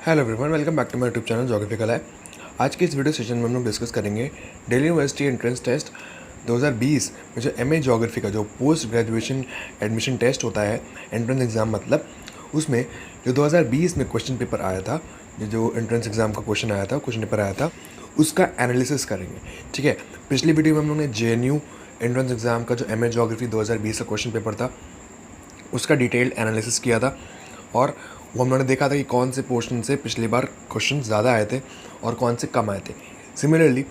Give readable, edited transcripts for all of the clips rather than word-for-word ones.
Hello everyone, welcome back to my YouTube channel geographical है। आज के इस वीडियो सेशन में हम लोग डिस्कस करेंगे दिल्ली यूनिवर्सिटी एंट्रेंस टेस्ट 2020 में जो एमए ज्योग्राफी का जो पोस्ट ग्रेजुएशन एडमिशन टेस्ट होता है, एंट्रेंस एग्ज़ाम मतलब, उसमें जो 2020 में क्वेश्चन पेपर आया था, जो एंट्रेंस एग्ज़ाम का क्वेश्चन पेपर आया था, उसका एनालिसिस करेंगे। ठीक है, पिछली वीडियो में हम लोग ने जेएनयू एंट्रेंस एग्ज़ाम का जो एमए ज्योग्राफी 2020 का क्वेश्चन पेपर था उसका डिटेल्ड एनालिसिस किया था, और वो हम लोगों ने देखा था कि कौन से पोर्शन से पिछली बार क्वेश्चन ज़्यादा आए थे और कौन से कम आए थे। सिमिलरली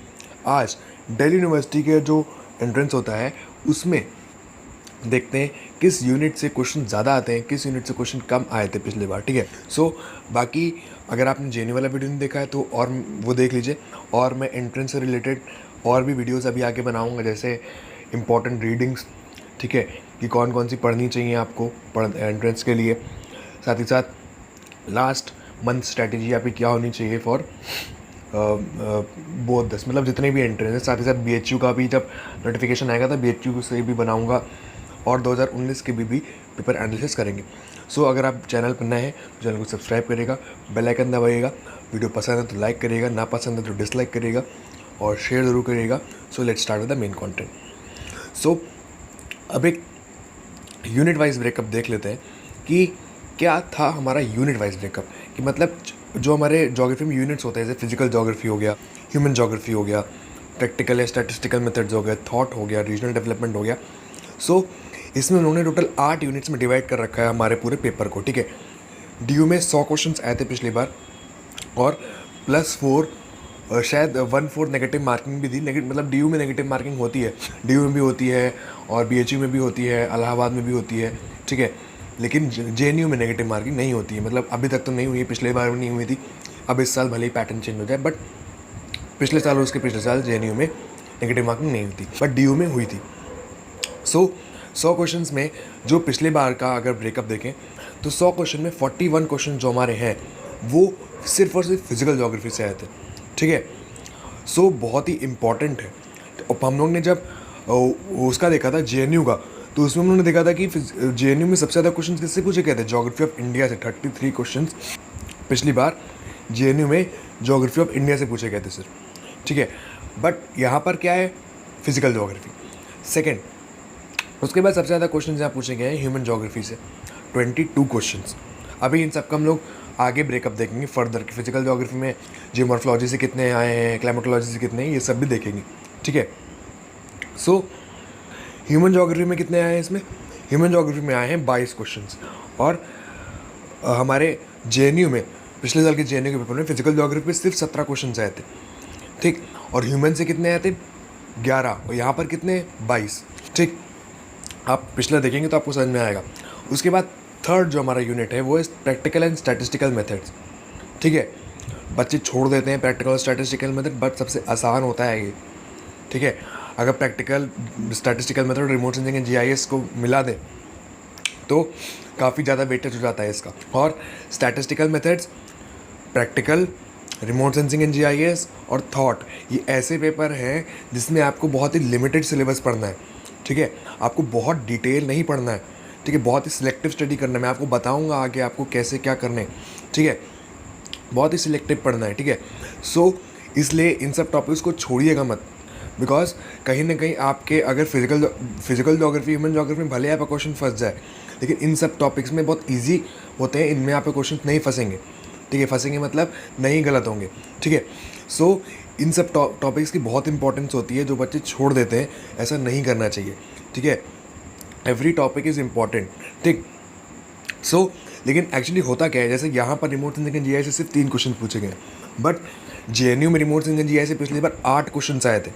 आज दिल्ली यूनिवर्सिटी के जो एंट्रेंस होता है उसमें देखते हैं किस यूनिट से क्वेश्चन ज़्यादा आते हैं, किस यूनिट से क्वेश्चन कम आए थे पिछली बार। ठीक है, सो बाकी अगर आपने जेएनयू वाला वीडियो नहीं देखा है तो और वो देख लीजिए, और मैं एंट्रेंस से रिलेटेड और भी वीडियोज़ अभी आगे बनाऊँगा, जैसे इंपॉर्टेंट रीडिंग्स, ठीक है, कि कौन कौन सी पढ़नी चाहिए आपको एंट्रेंस के लिए, साथ ही साथ लास्ट मंथ स्ट्रैटेजी आपकी क्या होनी चाहिए फॉर बोथ दस, मतलब जितने भी एंट्रेंस हैं। साथ ही साथ बीएचयू का भी जब नोटिफिकेशन आएगा तो बीएचयू से भी बनाऊंगा, और 2019 के भी पेपर एनालिसिस करेंगे। सो अगर आप चैनल पर नए हैं तो चैनल को सब्सक्राइब करिएगा, बेल आइकन दबाइएगा, वीडियो पसंद है तो लाइक करिएगा, ना पसंद है तो डिसलाइक करिएगा और शेयर ज़रूर करिएगा। So let's start with the main content. So अब एक यूनिट वाइज ब्रेकअप देख लेते हैं कि क्या था हमारा यूनिट वाइज ब्रेकअप, कि मतलब जो हमारे ज्योग्राफी में यूनिट्स होते हैं, जैसे फिजिकल ज्योग्राफी हो गया, ह्यूमन ज्योग्राफी हो गया, प्रैक्टिकल या स्टैटिस्टिकल मेथड्स हो गया, थॉट हो गया, रीजनल डेवलपमेंट हो गया। सो इसमें उन्होंने टोटल 8 यूनिट्स में डिवाइड कर रखा है हमारे पूरे पेपर को। ठीक है, डीयू में 100 क्वेश्चन आए थे पिछली बार, और +4 शायद 1/4 नेगेटिव मार्किंग भी थी। मतलब डीयू में नेगेटिव मार्किंग होती है, डीयू में भी होती है और बीएचयू में भी होती है, इलाहाबाद में भी होती है। ठीक है, लेकिन जेएनयू में नेगेटिव मार्किंग नहीं होती है, मतलब अभी तक तो नहीं हुई है, पिछले बार भी नहीं हुई थी। अब इस साल भले ही पैटर्न चेंज हो जाए, बट पिछले साल और उसके पिछले साल जेएनयू में नेगेटिव मार्किंग नहीं हुई थी, बट डीयू में हुई थी। सो 100 क्वेश्चन में जो पिछले बार का अगर ब्रेकअप देखें तो 100 क्वेश्चन में 41 क्वेश्चन जो हमारे हैं वो सिर्फ और सिर्फ फिजिकल ज्योग्राफी से आए थे। ठीक है, सो बहुत ही इम्पॉर्टेंट है। तो हम लोग ने जब उसका देखा था जेएनयू का, तो उसमें उन्होंने देखा था कि जेएनयू में सबसे ज़्यादा क्वेश्चन किससे पूछे गए थे, ज्योग्राफी ऑफ इंडिया से 33 क्वेश्चन पिछली बार जेएनयू में ज्योग्राफी ऑफ इंडिया से पूछे गए थे सर। ठीक है, बट यहाँ पर क्या है, फिजिकल ज्योग्राफी सेकेंड। उसके बाद सबसे ज़्यादा क्वेश्चन यहाँ पूछे गए हैं ह्यूमन ज्योग्राफी से, 22 क्वेश्चन। अभी इन सब का हम लोग आगे ब्रेकअप देखेंगे फर्दर, कि फिजिकल ज्योग्राफी में जियोमॉर्फोलॉजी से कितने आए हैं, क्लाइमेटोलॉजी से कितने हैं, ये सब भी देखेंगे। ठीक है, सो ह्यूमन ज्योग्राफी में कितने आए हैं, इसमें ह्यूमन ज्योग्राफी में आए हैं 22 क्वेश्चंस, और हमारे जेएनयू में पिछले साल के जेएनयू के पेपर में फिजिकल ज्योग्राफी में सिर्फ 17 क्वेश्चन आए थे। ठीक, और ह्यूमन से कितने आए थे, 11, और यहाँ पर कितने, 22। ठीक, आप पिछला देखेंगे तो आपको समझ में आएगा। उसके बाद थर्ड जो हमारा यूनिट है वो है प्रैक्टिकल एंड स्टैटिस्टिकल मेथड्स। ठीक है, बच्चे छोड़ देते हैं प्रैक्टिकल और स्टैटिस्टिकल मेथड, बट सबसे आसान होता है ये। ठीक है, अगर practical statistical method remote sensing and GIS को मिला दें तो काफ़ी ज़्यादा वेटेज हो जाता है इसका। और statistical methods, practical, remote sensing and GIS और थॉट, ये ऐसे पेपर हैं जिसमें आपको बहुत ही लिमिटेड सिलेबस पढ़ना है। ठीक है, आपको बहुत डिटेल नहीं पढ़ना है। ठीक है, बहुत ही सिलेक्टिव स्टडी करना है। मैं आपको बताऊंगा आगे आपको कैसे क्या करना है। ठीक है, बहुत ही सिलेक्टिव पढ़ना है। ठीक है, सो इसलिए इन सब टॉपिक्स को छोड़िएगा मत, बिकॉज कहीं ना कहीं आपके अगर फिजिकल ज्योग्राफी, ह्यूमन ज्योग्राफी में भले आपका क्वेश्चन फंस जाए, लेकिन इन सब टॉपिक्स में बहुत ईजी होते हैं, इनमें आपके क्वेश्चन नहीं फंसेंगे। ठीक है, फंसेंगे मतलब नहीं गलत होंगे। ठीक है, सो इन सब टॉपिक्स की बहुत इंपॉर्टेंस होती है, जो बच्चे छोड़ देते हैं ऐसा नहीं करना चाहिए। ठीक है, एवरी टॉपिक इज़ इम्पॉर्टेंट। ठीक, सो लेकिन एक्चुअली होता क्या है, जैसे यहाँ पर रिमोट सेंसिंग एंड जीआईएस से सिर्फ 3 क्वेश्चन पूछे गए, बट जेएनयू में रिमोट सेंसिंग एंड जीआईएस से पिछली बार 8 क्वेश्चन आए थे।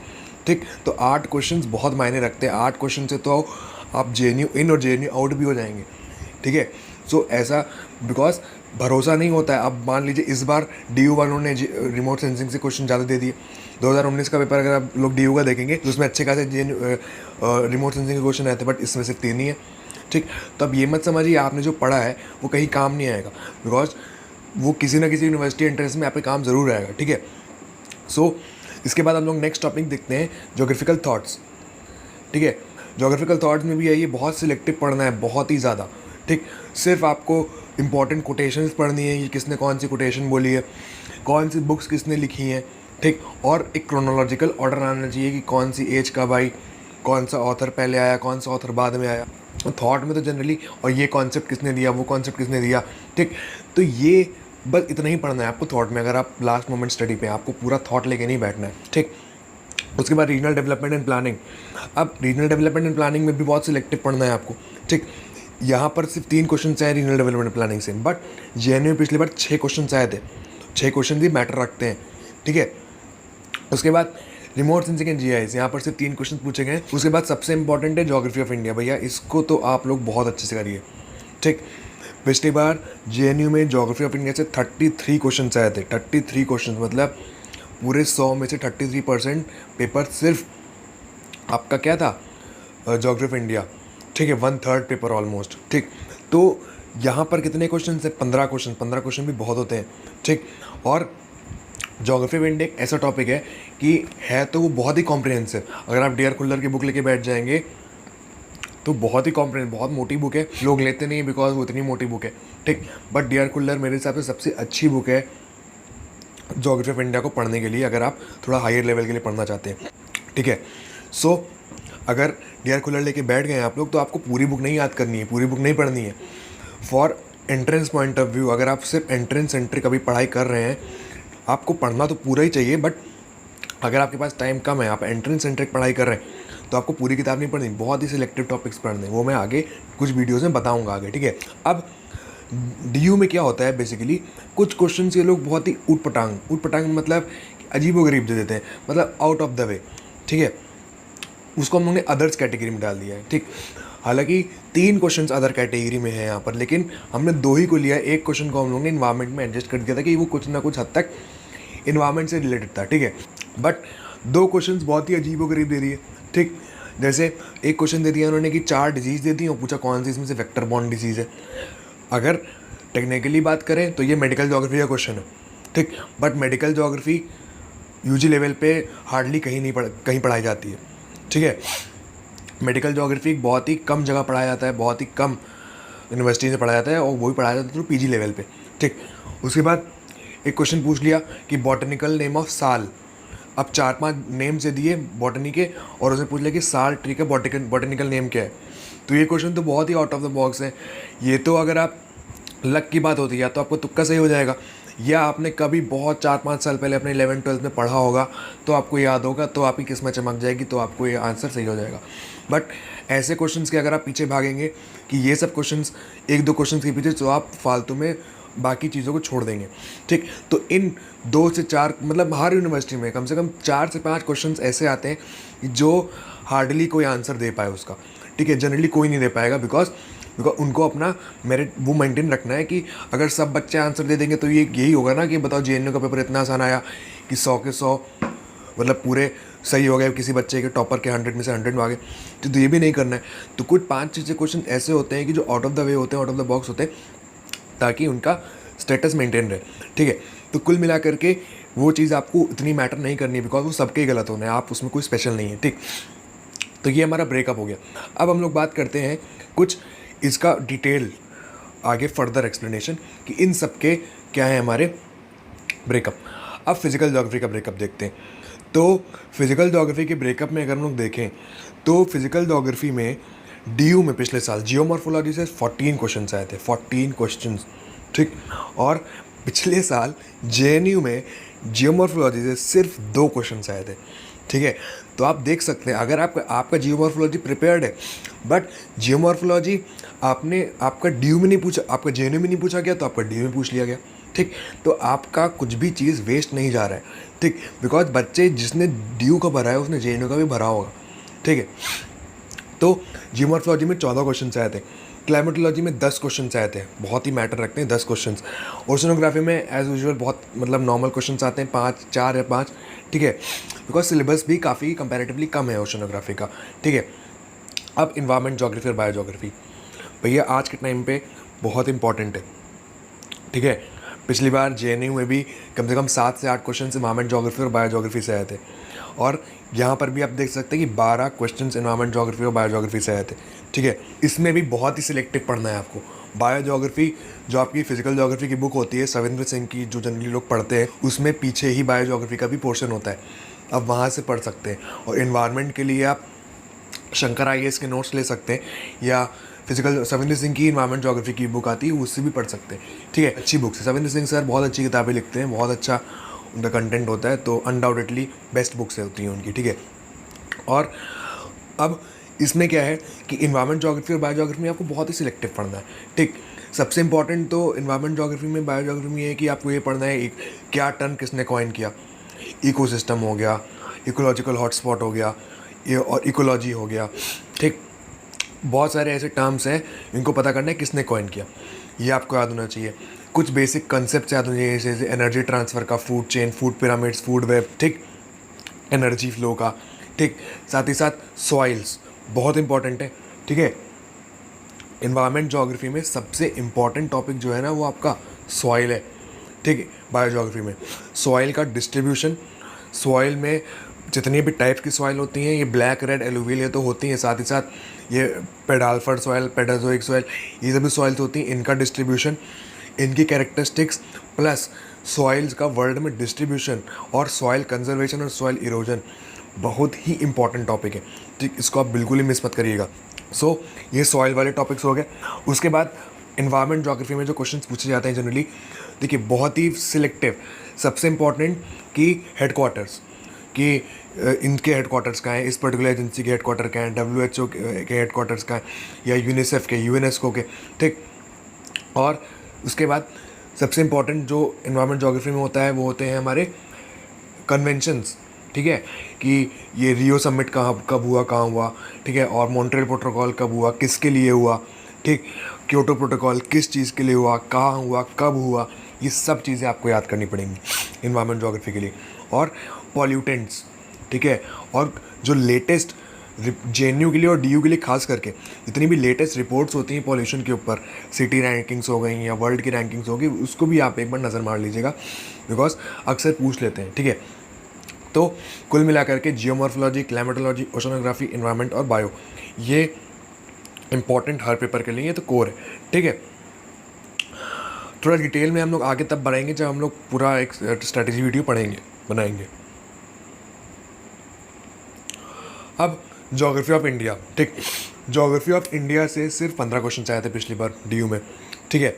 ठीक, तो 8 क्वेश्चन बहुत मायने रखते हैं। 8 क्वेश्चन से तो आप जेएनयू इन और जेएनयू आउट भी हो जाएंगे। ठीक है, सो ऐसा बिकॉज भरोसा नहीं होता है। अब मान लीजिए इस बार डीयू वालों ने रिमोट सेंसिंग से क्वेश्चन ज़्यादा दे दिए। 2019 का पेपर अगर आप लोग डीयू का देखेंगे तो उसमें अच्छे खासे रिमोट सेंसिंग के क्वेश्चन आए थे, बट इसमें सिर्फ 3 ही है। ठीक, तो अब ये मत समझिए आपने जो पढ़ा है वो कहीं काम नहीं आएगा, बिकॉज वो किसी ना किसी यूनिवर्सिटी एंट्रेंस में आपके काम ज़रूर आएगा। ठीक है, सो इसके बाद हम लोग नेक्स्ट टॉपिक देखते हैं, ज्योग्राफिकल थॉट्स। ठीक है, ज्योग्राफिकल थॉट्स में भी है, ये बहुत सिलेक्टिव पढ़ना है, बहुत ही ज़्यादा। ठीक, सिर्फ आपको इंपॉर्टेंट कोटेशंस पढ़नी है, ये किसने कौन सी कोटेशन बोली है, कौन सी बुक्स किसने लिखी हैं, ठीक। और एक क्रोनोलॉजिकल ऑर्डर आना चाहिए कि कौन सी एज कब आई, कौन सा ऑथर पहले आया, कौन सा ऑथर बाद में आया। थॉट में तो जनरली, और ये कॉन्सेप्ट किसने दिया, वो कॉन्सेप्ट किसने दिया, ठीक। तो ये बस इतना ही पढ़ना है आपको थॉट में। अगर आप लास्ट मोमेंट स्टडी पे, आपको पूरा थॉट लेके नहीं बैठना है, ठीक। उसके बाद रीजनल डेवलपमेंट एंड प्लानिंग। अब रीजनल डेवलपमेंट एंड प्लानिंग में भी बहुत सिलेक्टिव पढ़ना है आपको, ठीक। यहाँ पर सिर्फ 3 क्वेश्चन आए रीजनल डेवलपमेंट प्लानिंग से, बट जेएनयू में पिछली बार 6 क्वेश्चन आए थे। 6 क्वेश्चन भी मैटर रखते हैं, ठीक है। उसके बाद रिमोट सेंसिंग एंड जीआईएस, यहाँ पर सिर्फ 3 क्वेश्चन पूछे गए। उसके बाद सबसे इंपॉर्टेंट है ज्योग्राफी ऑफ इंडिया। भैया इसको तो आप लोग बहुत अच्छे से करिए, ठीक। पिछली बार जेएनयू में ज्योग्राफी ऑफ इंडिया से 33 क्वेश्चन आए थे। 33 क्वेश्चन मतलब पूरे 100 में से 33% पेपर सिर्फ आपका क्या था, ज्योग्राफी ऑफ इंडिया, ठीक है। 1/3 पेपर ऑलमोस्ट, ठीक। तो यहाँ पर कितने क्वेश्चन है, 15 क्वेश्चन। 15 क्वेश्चन भी बहुत होते हैं, ठीक। और ज्योग्राफी ऑफ इंडिया एक ऐसा टॉपिक है कि है तो वो बहुत ही कॉम्प्रिहेंसिव। अगर आप डी.आर. खुल्लर की बुक लेके बैठ जाएंगे तो बहुत ही कॉम्प्रिहेंसिव, बहुत मोटी बुक है। लोग लेते नहीं बिकॉज वो इतनी मोटी बुक है, ठीक। But DR. खुल्लर मेरे हिसाब से सबसे अच्छी बुक है ज्योग्राफी ऑफ इंडिया को पढ़ने के लिए, अगर आप थोड़ा हायर लेवल के लिए पढ़ना चाहते हैं, ठीक है। सो अगर डी.आर. खुल्लर लेके बैठ गए आप लोग तो आपको पूरी बुक नहीं याद करनी है, पूरी बुक नहीं पढ़नी है। For entrance point of view, अगर आप सिर्फ एंट्रेंस सेंट्रिक अभी पढ़ाई कर रहे हैं, आपको पढ़ना तो पूरा ही चाहिए, बट अगर आपके पास टाइम कम है, आप एंट्रेंस सेंट्रिक पढ़ाई कर रहे हैं, तो आपको पूरी किताब नहीं पढ़नी, बहुत ही सिलेक्टिव टॉपिक्स पढ़ने, वो मैं आगे कुछ वीडियोज़ में बताऊँगा आगे, ठीक है। अब डीयू में क्या होता है बेसिकली, कुछ क्वेश्चन ये लोग बहुत ही ऊट पटांग मतलब अजीबोगरीब दे देते हैं, मतलब आउट ऑफ द वे, ठीक है। उसको हम लोगों ने अदर्स कैटेगरी में डाल दिया है, ठीक। हालांकि 3 क्वेश्चन अदर कैटेगरी में है यहाँ पर, लेकिन हमने 2 ही को लिया। एक क्वेश्चन को हम लोगों ने इन्वायरमेंट में एडजस्ट कर दिया था कि वो कुछ ना कुछ हद तक इन्वायरमेंट से रिलेटेड था, ठीक है। बट 2 क्वेश्चन बहुत ही अजीबोगरीब दे दिए, ठीक। जैसे एक क्वेश्चन दे दिया उन्होंने कि 4 डिजीज़ दे दी और पूछा कौन सी इसमें से वेक्टर बॉर्न डिजीज़ है। अगर टेक्निकली बात करें तो ये मेडिकल ज्योग्राफी का क्वेश्चन है, ठीक। But medical geography UG level पे हार्डली कहीं पढ़ाई जाती है, ठीक है। मेडिकल ज्योग्राफी बहुत ही कम जगह पढ़ाया जाता है, बहुत ही कम यूनिवर्सिटी से पढ़ाया जाता है, और वही पढ़ाया जाता है तो पीजी लेवल पे, ठीक। उसके बाद एक क्वेश्चन पूछ लिया कि बॉटनिकल नेम ऑफ साल। अब 4-5 नेम से दिए बॉटनी के, और उसने पूछ लिया कि साल ट्री का बॉटनिकल नेम क्या है। तो ये क्वेश्चन तो बहुत ही आउट ऑफ द बॉक्स है। ये तो अगर आप लक की बात होती है, तो आपको तुक्का सही हो जाएगा, या आपने कभी बहुत 4-5 साल पहले अपने 11th-12th में पढ़ा होगा तो आपको याद होगा, तो आपकी किस्मत चमक जाएगी, तो आपको ये आंसर सही हो जाएगा। बट ऐसे क्वेश्चंस के अगर आप पीछे भागेंगे कि ये सब क्वेश्चंस 1-2 क्वेश्चंस के पीछे, तो आप फालतू में बाकी चीज़ों को छोड़ देंगे, ठीक। तो इन 2 से 4 मतलब हर यूनिवर्सिटी में कम से कम 4 से 5 क्वेश्चंस ऐसे आते हैं जो हार्डली कोई आंसर दे पाए उसका, ठीक है। जनरली कोई नहीं दे पाएगा, बिकॉज उनको अपना मेरिट वो मेंटेन रखना है कि अगर सब बच्चे आंसर दे देंगे तो ये यही होगा ना कि बताओ जेएनयू का पेपर इतना आसान आया कि 100 के 100 मतलब पूरे सही हो गए, किसी बच्चे के टॉपर के 100 में से 100 में आ गए। तो ये भी नहीं करना है। तो कुछ 5-6 क्वेश्चन ऐसे होते हैं कि जो आउट ऑफ द वे होते हैं, आउट ऑफ द बॉक्स होते हैं, ताकि उनका स्टेटस मेंटेन रहे, ठीक है। तो कुल मिला करके वो चीज़ आपको इतनी मैटर नहीं करनी है, बिकॉज वो सबके ही गलत होना है, आप उसमें कोई स्पेशल नहीं है, ठीक। तो ये हमारा ब्रेकअप हो गया। अब हम लोग बात करते हैं कुछ इसका डिटेल आगे फर्दर एक्सप्लेनेशन कि इन सब के क्या है हमारे ब्रेकअप। अब फिजिकल ज्योग्राफी का ब्रेकअप देखते हैं। तो फिजिकल ज्योग्राफी के ब्रेकअप में अगर हम लोग देखें तो फिजिकल ज्योग्राफी में डीयू में पिछले साल जियोमॉर्फोलॉजी से 14 क्वेश्चन आए थे, 14 क्वेश्चन, ठीक। और पिछले साल जेएनयू में जियोमॉर्फोलॉजी से सिर्फ 2 क्वेश्चन आए थे, ठीक है। तो आप देख सकते हैं अगर आपका जियोमॉर्फोलॉजी प्रिपेयर्ड है, बट जियोमॉर्फोलॉजी आपका डीयू में नहीं पूछा, आपका जेएनयू में नहीं पूछा गया, तो आपका डीयू में पूछ लिया गया, ठीक। तो आपका कुछ भी चीज़ वेस्ट नहीं जा रहा है, ठीक। बिकॉज बच्चे जिसने डीयू का भरा है उसने जेएनयू का भी भरा होगा, ठीक है। तो जियोमॉर्फोलॉजी में 14 क्वेश्चन आए थे, क्लाइमेटोलॉजी में 10 क्वेश्चन आए थे, बहुत ही मैटर रखते हैं 10 क्वेश्चन। ओशनोग्राफी में एज यूजुअल बहुत मतलब नॉर्मल क्वेश्चन आते हैं, 4 या 5, ठीक है। बिकॉज सिलेबस भी काफ़ी कंपैरेटिवली कम है ओशनोग्राफी का, ठीक है। अब इन्वायरमेंट ज्योग्राफी और बायोज्योग्राफी भैया आज के टाइम पे बहुत इंपॉर्टेंट है, ठीक है। पिछली बार जेएनयू में भी कम से कम 7 से 8 क्वेश्चन इन्वायरमेंट ज्योग्राफी और बायोज्योग्राफी से आए थे, और यहाँ पर भी आप देख सकते हैं कि 12 क्वेश्चन इन्वायरमेंट ज्योग्राफी और बायोज्योग्राफी से आए थे, ठीक है। इसमें भी बहुत ही सिलेक्टिव पढ़ना है आपको, बायो ज्योग्राफी जो आपकी फिजिकल ज्योग्राफी की बुक होती है सविंद्र सिंह की, जो जनरली लोग पढ़ते हैं, उसमें पीछे ही बायो ज्योग्राफी का भी पोर्शन होता है, आप वहाँ से पढ़ सकते हैं। और इन्वायरमेंट के लिए आप शंकर IAS के नोट्स ले सकते हैं, या फिजिकल सविंद्र सिंह की इन्वायरमेंट ज्योग्राफी की बुक आती है, उससे भी पढ़ सकते हैं। ठीक है, अच्छी बुक्स है। सविंद्र सिंह सर बहुत अच्छी किताबें लिखते हैं, बहुत अच्छा उनका कंटेंट होता है, तो अनडाउटेडली बेस्ट बुक्स होती हैं उनकी। ठीक है, और अब इसमें क्या है कि इन्वायरमेंट ज्योग्राफी और बायो ज्योग्राफी में आपको बहुत ही सिलेक्टिव पढ़ना है। ठीक, सबसे इंपॉर्टेंट तो इन्वायरमेंट ज्योग्राफी में, बायो ज्योग्राफी में है कि आपको ये पढ़ना है एक क्या टर्म किसने कॉइन किया, इकोसिस्टम हो गया, इकोलॉजिकल हॉटस्पॉट हो गया, ये और इकोलॉजी हो गया। ठीक, बहुत सारे ऐसे टर्म्स हैं इनको पता करना है किसने कॉइन किया, ये आपको याद होना चाहिए। कुछ बेसिक कंसेप्ट याद होने चाहिए, जैसे एनर्जी ट्रांसफ़र का, food chain, food pyramids, food web, ठीक, एनर्जी फ्लो का। ठीक, साथ ही साथ सॉइल्स बहुत इंपॉर्टेंट है। ठीक है, इन्वायरमेंट ज्योग्राफी में सबसे इम्पॉर्टेंट टॉपिक जो है ना वो आपका सॉइल है। ठीक है, बायो ज्योग्राफी में सॉइल का डिस्ट्रीब्यूशन, सॉइल में जितनी भी टाइप्स की सॉइल होती हैं, ये ब्लैक, रेड, एलुवियल ये तो होती हैं, साथ ही साथ ये पेडाल्फर सॉइल, पेडाजोइक सॉइल, ये सभी सॉइल्स होती हैं, इनका डिस्ट्रीब्यूशन, इनकी कैरेक्टरिस्टिक्स, प्लस सॉइल्स का वर्ल्ड में डिस्ट्रीब्यूशन, और सॉइल कंजर्वेशन और सॉइल इरोजन बहुत ही इंपॉर्टेंट टॉपिक है। ठीक, इसको आप बिल्कुल ही मिस मत करिएगा। सो ये सॉइल वाले टॉपिक्स हो गए। उसके बाद इन्वायरमेंट ज्योग्राफी में जो क्वेश्चंस पूछे जाते हैं जनरली, देखिए बहुत ही सिलेक्टिव, सबसे इम्पॉर्टेंट कि हेडक्वार्टर्स, कि इनके हेडक्वार्टर्स कहाँ हैं, इस पर्टिकुलर एजेंसी के हेडक्वार्टर कहाँ हैं, WHO के हेडक्वार्टर्स कहाँ हैं, या यूनिसेफ के, UNESCO के। ठीक, और उसके बाद सबसे इम्पॉर्टेंट जो इन्वायरमेंट ज्योग्राफी में होता है वो होते हैं हमारे कन्वेंशंस। ठीक है, कि ये रियो समिट कब हुआ, कहाँ हुआ। ठीक है, और मॉन्ट्रियल प्रोटोकॉल कब हुआ, किसके लिए हुआ। ठीक, क्योटो प्रोटोकॉल किस चीज़ के लिए हुआ, कहाँ हुआ, कब हुआ, ये सब चीज़ें आपको याद करनी पड़ेंगी इन्वायरमेंट ज्योग्राफी के लिए। और पॉल्यूटेंट्स, ठीक है, और जो लेटेस्ट JNU के लिए और DU के लिए खास करके जितनी भी लेटेस्ट रिपोर्ट्स होती हैं पॉल्यूशन के ऊपर, सिटी रैंकिंग्स हो गई या वर्ल्ड की रैंकिंग्स होगी, उसको भी आप एक बार नज़र मार लीजिएगा, बिकॉज अक्सर पूछ लेते हैं। ठीक है, तो कुल मिलाकर के जियोमॉर्फोलॉजी, क्लाइमेटोलॉजी, ओशनोग्राफी, इन्वायरमेंट और बायो, ये इंपॉर्टेंट हर पेपर के लिए, ये तो कोर है। ठीक है, थोड़ा डिटेल में हम लोग आगे तब बढ़ाएंगे जब हम लोग पूरा एक स्ट्रैटेजी वीडियो बनाएंगे। अब ज्योग्राफी ऑफ इंडिया। ठीक, ज्योग्राफी ऑफ इंडिया से सिर्फ 15 क्वेश्चन आए थे पिछली बार DU में। ठीक है,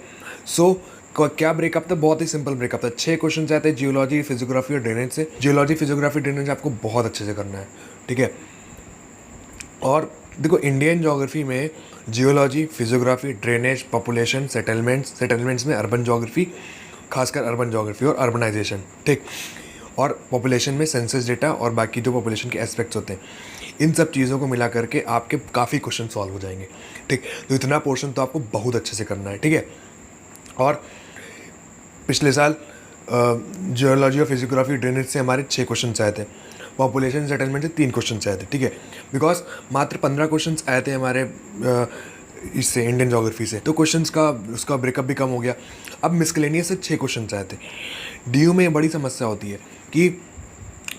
सो क्या ब्रेकअप था, बहुत ही सिंपल ब्रेकअप था। 6 क्वेश्चन आते हैं जियोलॉजी, फिजियोग्राफी और ड्रेनेज से। जियोलॉजी, फिजियोग्राफी, ड्रेनेज आपको बहुत अच्छे से करना है। ठीक है, और देखो इंडियन ज्योग्राफी में geology, physiography, drainage, population, settlements में अर्बन ज्योग्राफी, खासकर अर्बन ज्योग्राफी और अर्बनाइजेशन। ठीक, और पॉपुलेशन में सेंसस डेटा और बाकी जो पॉपुलेशन के एस्पेक्ट्स होते हैं, इन सब चीज़ों को मिला करके आपके काफ़ी क्वेश्चन सॉल्व हो जाएंगे। ठीक, तो इतना पोर्शन तो आपको बहुत अच्छे से करना है। ठीक है, और पिछले साल जियोलॉजी और फिजियोग्राफी, ड्रेनेज से हमारे 6 क्वेश्चन आए थे, पॉपुलेशन सेटलमेंट से 3 क्वेश्चन आए थे। ठीक है, बिकॉज मात्र 15 क्वेश्चन आए थे हमारे इससे इंडियन ज्योग्राफी से, तो क्वेश्चंस का उसका ब्रेकअप भी कम हो गया। अब मिसलेनियस से 6 क्वेश्चन आए थे। DU में बड़ी समस्या होती है कि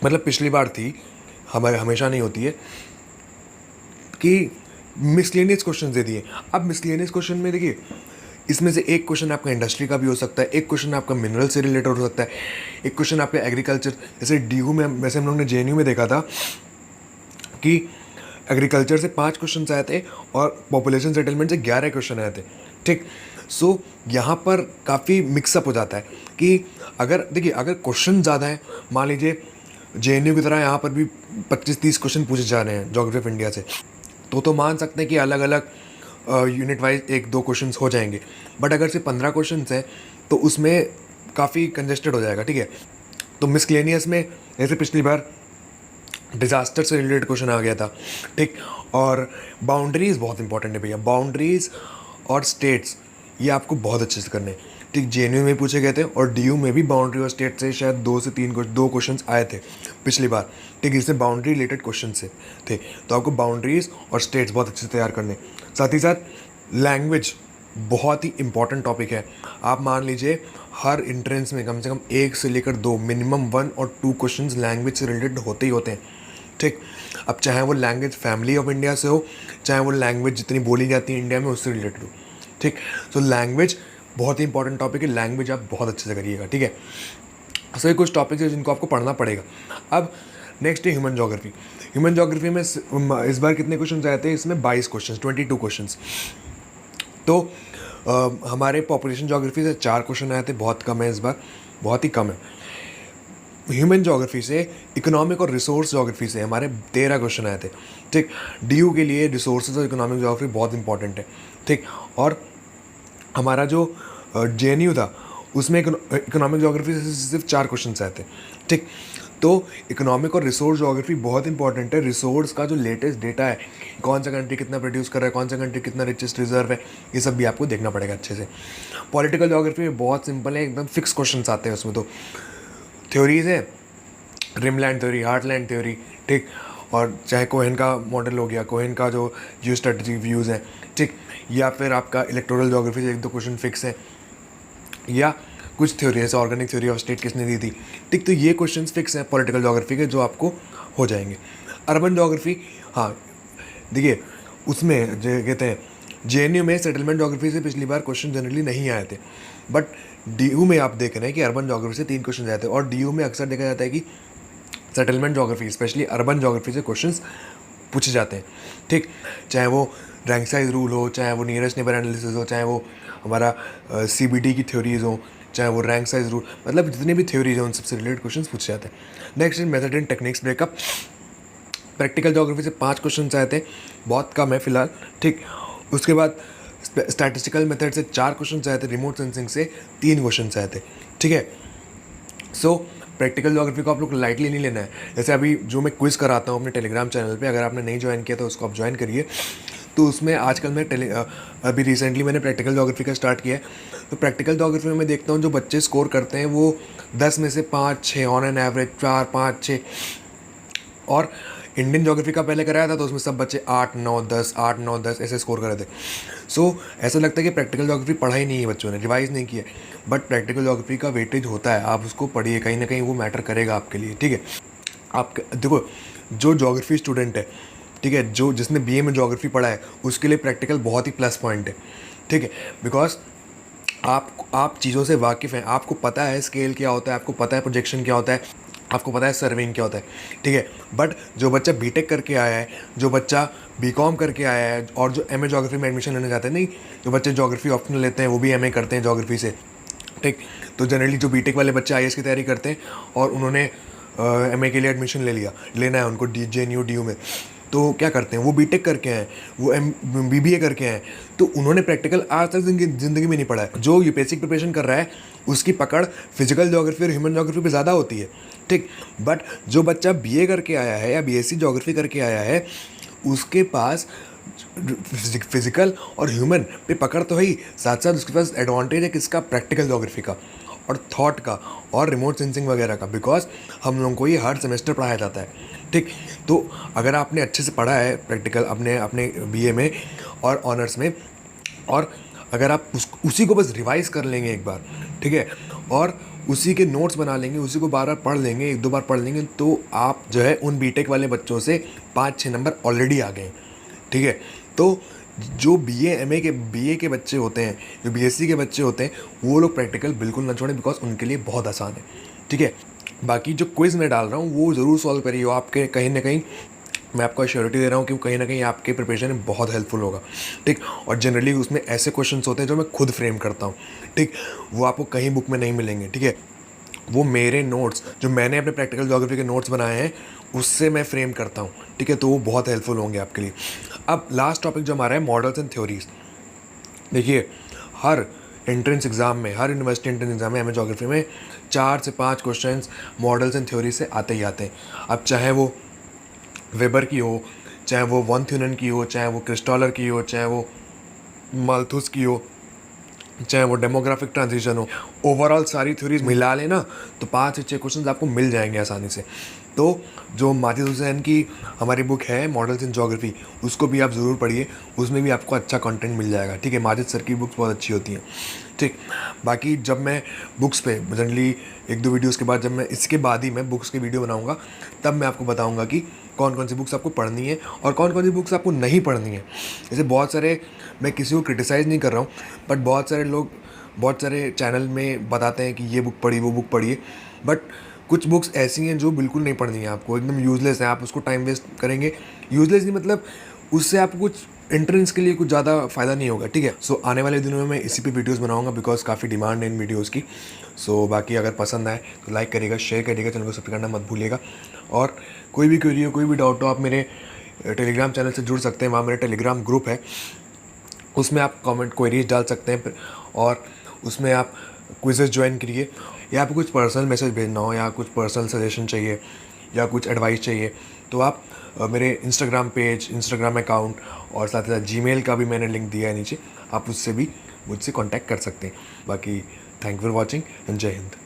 मतलब पिछली बार थी, हमारे हमेशा नहीं होती है, कि मिसलेनियस क्वेश्चन दे दिए। अब मिसलेनियस क्वेश्चन में देखिए, इसमें से एक क्वेश्चन आपका इंडस्ट्री का भी हो सकता है, एक क्वेश्चन आपका मिनरल से रिलेटेड हो सकता है, एक क्वेश्चन आपका एग्रीकल्चर, जैसे DU में, वैसे हम लोग ने JNU में देखा था कि एग्रीकल्चर से 5 क्वेश्चन आए थे और पॉपुलेशन सेटलमेंट से 11 क्वेश्चन आए थे। ठीक, सो यहाँ पर काफ़ी मिक्सअप हो जाता है कि अगर देखिए, अगर क्वेश्चन ज़्यादा है, मान लीजिए JNU की तरह यहाँ पर भी 25-30 क्वेश्चन पूछे जा रहे हैं ज्योग्राफी ऑफ इंडिया से, तो मान सकते हैं कि अलग अलग यूनिट वाइज 1-2 क्वेश्चंस हो जाएंगे। बट अगर सिर्फ 15 क्वेश्चंस हैं तो उसमें काफ़ी कंजेस्टेड हो जाएगा। ठीक है, तो मिसलेनियस में जैसे पिछली बार डिज़ास्टर से रिलेटेड क्वेश्चन आ गया था। ठीक, और बाउंड्रीज़ बहुत इंपॉर्टेंट है भैया, बाउंड्रीज़ और स्टेट्स ये आपको बहुत अच्छे से करने हैं। ठीक, JNU में पूछे गए थे और DU में भी बाउंड्री और स्टेट से शायद 2 से 3 2 क्वेश्चन आए थे पिछली बार। ठीक, इससे बाउंड्री रिलेटेड क्वेश्चन से थे, तो आपको बाउंड्रीज और स्टेट्स बहुत अच्छे से तैयार करने। साथ ही साथ लैंग्वेज बहुत ही इंपॉर्टेंट टॉपिक है। आप मान लीजिए हर एंट्रेंस में कम से कम 1 से लेकर 2, मिनिमम 1 और 2 क्वेश्चन लैंग्वेज से रिलेटेड होते ही होते हैं। ठीक, अब चाहे वो लैंग्वेज फैमिली ऑफ इंडिया से हो, चाहे वो लैंग्वेज जितनी बोली जाती है इंडिया में उससे रिलेटेड हो। ठीक। सो लैंग्वेज बहुत ही इंपॉर्टेंट टॉपिक है, लैंग्वेज आप बहुत अच्छे से करिएगा, ठीक है। सो ये कुछ टॉपिक्स हैं जिनको आपको पढ़ना पड़ेगा। अब नेक्स्ट है ह्यूमन ज्योग्राफी। ह्यूमन ज्योग्राफी में इस बार कितने क्वेश्चन आए थे? इसमें 22 क्वेश्चन, 22 क्वेश्चन। तो हमारे पॉपुलेशन ज्योग्राफी से 4 क्वेश्चन आए थे, बहुत कम है इस बार, बहुत ही कम है। ह्यूमन ज्योग्राफी से, इकोनॉमिक और रिसोर्स ज्योग्राफी से हमारे 13 क्वेश्चन आए थे, ठीक। डीयू के लिए रिसोर्सेज और इकोनॉमिक ज्योग्राफी बहुत इंपॉर्टेंट है, ठीक। और हमारा जो जेएनयू था उसमें इकोनॉमिक ज्योग्राफी से सिर्फ 4 क्वेश्चन आए थे, ठीक। तो इकोनॉमिक और रिसोर्स ज्योग्राफी बहुत इंपॉर्टेंट है। रिसोर्स का जो लेटेस्ट डेटा है, कौन सा कंट्री कितना प्रोड्यूस कर रहा है, कौन सा कंट्री कितना रिचेस्ट रिजर्व है, ये सब भी आपको देखना पड़ेगा अच्छे से। पॉलिटिकल ज्योग्राफी में बहुत सिंपल है, एकदम फिक्स क्वेश्चन आते हैं उसमें। तो थ्योरीज है, रिमलैंड थ्योरी, हार्टलैंड थ्योरी, ठीक। और चाहे कोहेन का मॉडल हो गया, कोहेन का जो जियो स्ट्रेटजी व्यूज़ हैं, ठीक। या फिर आपका इलेक्टोरल ज्योग्राफी से 1-2 क्वेश्चन फिक्स है, या कुछ थ्योरी जैसे ऑर्गेनिक थ्योरी ऑफ स्टेट किसने दी थी, ठीक। तो ये क्वेश्चंस फिक्स हैं पॉलिटिकल ज्योग्राफी के, जो आपको हो जाएंगे। अर्बन ज्योग्राफी, हाँ देखिए उसमें जो कहते हैं जेएनयू में सेटलमेंट ज्योग्राफी से पिछली बार क्वेश्चन जनरली नहीं आए थे, बट डीयू में आप देख रहे हैं कि अर्बन ज्योग्राफी से 3 क्वेश्चन आए थे। और डीयू में अक्सर देखा जाता है कि settlement geography specially urban geography से क्वेश्चंस पूछे जाते हैं, ठीक। चाहे वो रैंक साइज रूल हो, चाहे वो नियरेस्ट नेबर एनालिसिस हो, चाहे वो हमारा सीबीडी की थ्योरीज हो, चाहे वो रैंक साइज रूल, मतलब जितने भी थ्योरीज हैं उन सबसे रिलेटेड क्वेश्चन पूछे जाते हैं। Next is method and techniques breakup. Practical geography से 5 क्वेश्चन आए थे, बहुत कम है फिलहाल, ठीक। उसके बाद स्टैटिस्टिकल मेथड से 4 क्वेश्चन आए थे, रिमोट सेंसिंग से 3 क्वेश्चन आए थे, ठीक है। सो प्रैक्टिकल ज्योग्राफी को आप लोग लाइटली नहीं लेना है। जैसे अभी जो मैं क्विज़ कराता हूँ अपने टेलीग्राम चैनल पे, अगर आपने नहीं ज्वाइन किया तो उसको आप ज्वाइन करिए। तो उसमें आजकल मैं अभी रिसेंटली मैंने प्रैक्टिकल ज्योग्राफी का स्टार्ट किया है। तो प्रैक्टिकल ज्योग्राफी में मैं देखता हूँ जो बच्चे स्कोर करते हैं वो 10 में से 5-6 ऑन एन एवरेज, 4-5-6। और इंडियन ज्योग्राफी का पहले कराया था तो उसमें सब बच्चे 8-9-10, 8-9-10 ऐसे स्कोर कर रहे थे। सो ऐसा लगता है कि प्रैक्टिकल ज्योग्राफी पढ़ा ही नहीं है बच्चों ने, रिवाइज नहीं किया। बट प्रैक्टिकल ज्योग्राफी का वेटेज होता है, आप उसको पढ़िए, कहीं ना कहीं वो मैटर करेगा आपके लिए, ठीक है। आप देखो, जो ज्योग्राफी स्टूडेंट है, ठीक है, जो जिसने बीए में ज्योग्राफी पढ़ा है उसके लिए प्रैक्टिकल बहुत ही प्लस पॉइंट है, ठीक है। बिकॉज आप चीज़ों से वाकिफ़ हैं, आपको पता है स्केल क्या होता है, आपको पता है प्रोजेक्शन क्या होता है, आपको पता है सर्विंग क्या होता है, ठीक है। बट जो बच्चा बीटेक करके आया है, जो बच्चा बीकॉम करके आया है, और जो एमए ज्योग्राफी में एडमिशन लेना चाहते हैं, नहीं, जो बच्चे ज्योग्राफी ऑप्शनल लेते हैं वो भी एमए करते हैं ज्योग्राफी से, ठीक। तो जनरली जो बीटेक वाले बच्चे आईएएस की तैयारी करते हैं और उन्होंने एमए के लिए एडमिशन लेना है उनको जेएनयू डीयू में, तो क्या करते हैं, वो बीटेक करके आए, वो बीबीए करके आए, तो उन्होंने प्रैक्टिकल आज तक ज़िंदगी में नहीं पढ़ा है। जो यूपीएससी प्रिपरेशन कर रहा है उसकी पकड़ फिजिकल ज्योग्राफी और ह्यूमन ज्योग्राफी पे ज़्यादा होती है, ठीक। बट जो बच्चा बीए करके आया है या बीएससी ज्योग्राफी करके आया है उसके पास फिजिकल और ह्यूमन पे पकड़ तो ही, साथ साथ उसके पास एडवांटेज है किसका, प्रैक्टिकल ज्योग्राफी का और थॉट का और रिमोट सेंसिंग वगैरह का, बिकॉज हम लोगों को ये हर सेमेस्टर पढ़ाया जाता है, ठीक। तो अगर आपने अच्छे से पढ़ा है प्रैक्टिकल अपने बीए में और ऑनर्स में, और अगर आप उसी को बस रिवाइज कर लेंगे एक बार, ठीक है, और उसी के नोट्स बना लेंगे, उसी को बार बार पढ़ लेंगे, 1-2 बार पढ़ लेंगे, तो आप जो है उन बीटेक वाले बच्चों से 5-6 नंबर ऑलरेडी आ गए, ठीक है। तो जो बीए के बच्चे होते हैं, जो बीएससी के बच्चे होते हैं, वो लोग प्रैक्टिकल बिल्कुल ना छोड़ें, बिकॉज उनके लिए बहुत आसान है, ठीक है। बाकी जो क्विज़ मैं डाल रहा हूँ वो ज़रूर सॉल्व करिए, आपके कहीं ना कहीं मैं आपको एश्योरिटी दे रहा हूँ कि कहीं ना कहीं आपके प्रिपरेशन में बहुत हेल्पफुल होगा, ठीक। और जनरली उसमें ऐसे क्वेश्चंस होते हैं जो मैं खुद फ्रेम करता हूँ, ठीक। वो आपको कहीं बुक में नहीं मिलेंगे, ठीक है। वो मेरे नोट्स जो मैंने अपने प्रैक्टिकल ज्योग्राफी के नोट्स बनाए हैं उससे मैं फ्रेम करता हूँ, ठीक है। तो वो बहुत हेल्पफुल होंगे आपके लिए। अब लास्ट टॉपिक जो हमारा है, मॉडल्स एंड थ्योरीज। देखिए, हर एंट्रेंस एग्ज़ाम में, हर यूनिवर्सिटी एंट्रेंस एग्जाम में एमए ज्योग्राफी में 4 से 5 क्वेश्चंस मॉडल्स एंड थ्योरी से आते ही आते हैं। अब चाहे वो वेबर की हो, चाहे वो वन थ्यूनन की हो, चाहे वो क्रिस्टॉलर की हो, चाहे वो माल्थुस की हो, चाहे वो डेमोग्राफिक ट्रांजिशन हो, ओवरऑल सारी थ्योरीज मिला लेना तो 5 से 6 क्वेश्चन आपको मिल जाएंगे आसानी से। तो जो माजिद हुसैन की हमारी बुक है मॉडल्स इन ज्योग्राफी, उसको भी आप ज़रूर पढ़िए, उसमें भी आपको अच्छा कंटेंट मिल जाएगा, ठीक है। माजिद सर की बुक्स बहुत अच्छी होती हैं, ठीक। बाकी जब मैं बुक्स पे जनरली 1-2 वीडियोज़ के बाद, जब मैं इसके बाद ही मैं बुक्स की वीडियो बनाऊँगा, तब मैं आपको बताऊँगा कि कौन कौन सी बुक्स आपको पढ़नी है और कौन कौन सी बुक्स आपको नहीं पढ़नी है। जैसे बहुत सारे, मैं किसी को क्रिटिसाइज़ नहीं कर रहा हूँ, बट बहुत सारे लोग बहुत सारे चैनल में बताते हैं कि ये बुक पढ़ी, वो बुक पढ़िए, बट कुछ बुक्स ऐसी हैं जो बिल्कुल नहीं पढ़नी है आपको, एकदम यूज़लेस है, आप उसको टाइम वेस्ट करेंगे। यूज़लेस नहीं मतलब उससे आपको कुछ एंट्रेंस के लिए कुछ ज़्यादा फ़ायदा नहीं होगा, ठीक है। सो आने वाले दिनों में मैं इसी पे वीडियोस बनाऊंगा बिकॉज़ काफ़ी डिमांड है इन वीडियोस की। सो बाकी अगर पसंद आए तो लाइक करिएगा, शेयर करिएगा, चैनल को सब्सक्राइब करना मत भूलिएगा। और कोई भी क्वेरी हो, कोई भी डाउट हो, आप मेरे टेलीग्राम चैनल से जुड़ सकते हैं। वहाँ मेरा टेलीग्राम ग्रुप है, उसमें आप कमेंट क्वेरीज डाल सकते हैं और उसमें आप क्विज़ेस ज्वाइन करिए, या आपको कुछ पर्सनल मैसेज भेजना हो या कुछ पर्सनल सजेशन चाहिए या कुछ एडवाइस चाहिए तो आप मेरे इंस्टाग्राम पेज, इंस्टाग्राम अकाउंट और साथ ही साथ जीमेल का भी मैंने लिंक दिया है नीचे, आप उससे भी मुझसे कांटेक्ट कर सकते हैं। बाकी thank you for watching and जय हिंद।